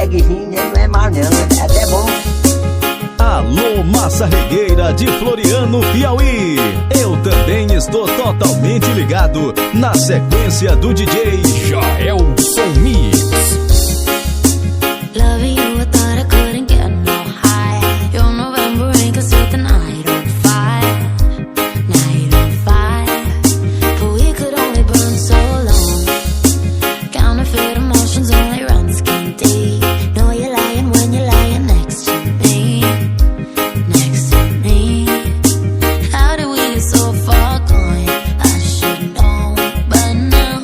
reggaezinho não é mal não, é até bom. Alô, Massa Regueira de Floriano, Piauí. Eu também estou totalmente ligado na sequência do DJ Jaelson Mix. Loving you, I thought I couldn't get no higher. Your November rain could set the night on fire. Night on fire. But we could only burn so long. Counterfeit emotions only run skin deep. Know you're lying when you're lying next to me. Next to me. How did we get so far gone? I should know by now.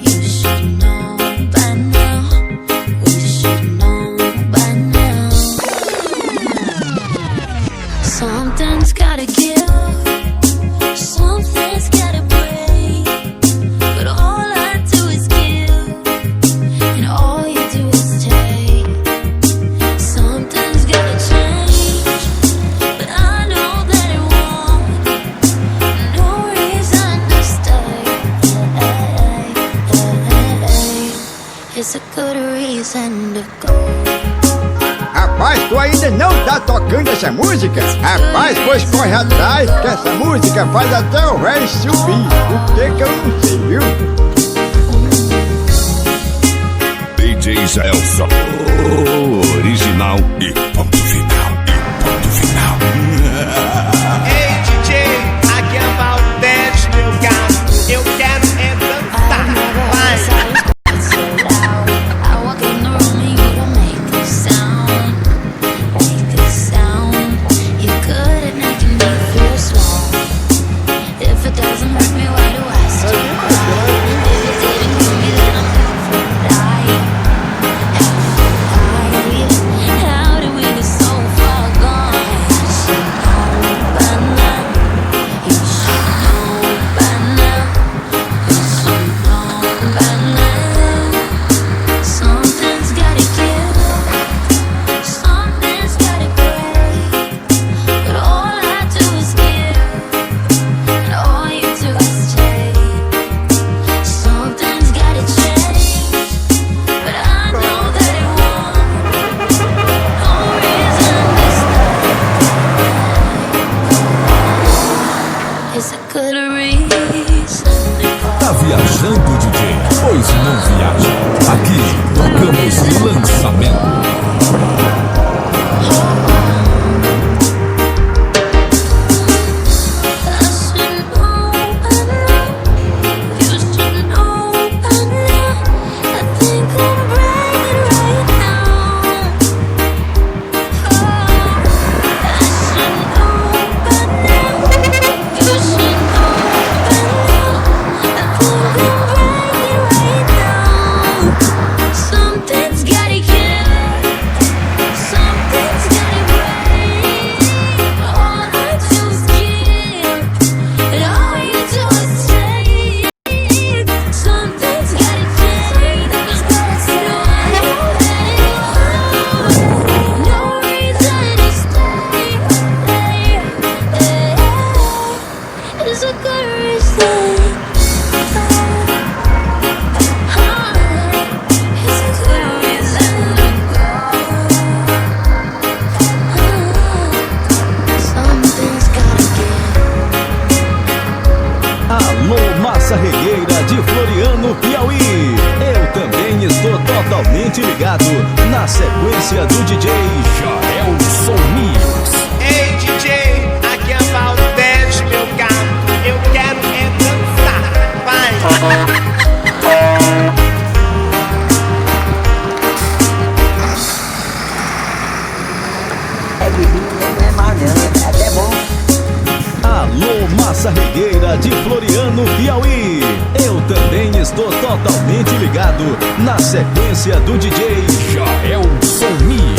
You should know by now. We should know by now. Something's gotta give. Something's gotta break. But all I do is give. And all you do is take. Something's gotta change. But I know that it won't. No reason to stay. It's a good reason to go. Rapaz, tu ainda não tá tocando essa música? Rapaz, pois corre atrás, que essa música faz até o velho subir. O que eu não sei, viu? DJ Jaelson, original e ponto final, e ponto final. Ei DJ, aqui é Valdete, meu gato. Eu quero é dançar. Vai. I walk in the room and you don't make a sound. Make a sound. You're good at making me feel small. If it doesn't hurt me, why do I still cry? If it didn't kill me, then I'm half alive. Half alive. How did we get so far gone? I should know by now. You should know by now. You should know by now. Something's gotta give. Something's gotta break. But all I do is give. And all you do is take. Something's gotta change. But I know that it won't. No reason to stay. It's a good reason to go. Tá viajando, DJ? Pois não viaja. Aqui tocamos lançamento. I should know by now. You should know by now. I think I'm bragging right now. I should know by now. You should know by now. I think I'm bragging right now. Something's gotta give. Something's gotta break. All I do is give. And all you do is take. Something's gotta change. No reason to stay. It's a good reason. It's a good reason to go. Something's gotta give. Alô, Massa Regueira de Floriano, Piauí. Eu também estou totalmente ligado na sequência do DJ Jaelson Mix. Ei DJ, aqui é Valdete, meu gato. Eu quero é dançar. Vai. Reggaezinho não é mal não, é até bom. Alô, Massa Regueira de Floriano, Piauí. Eu também estou totalmente ligado na sequência do DJ Jaelson Mix.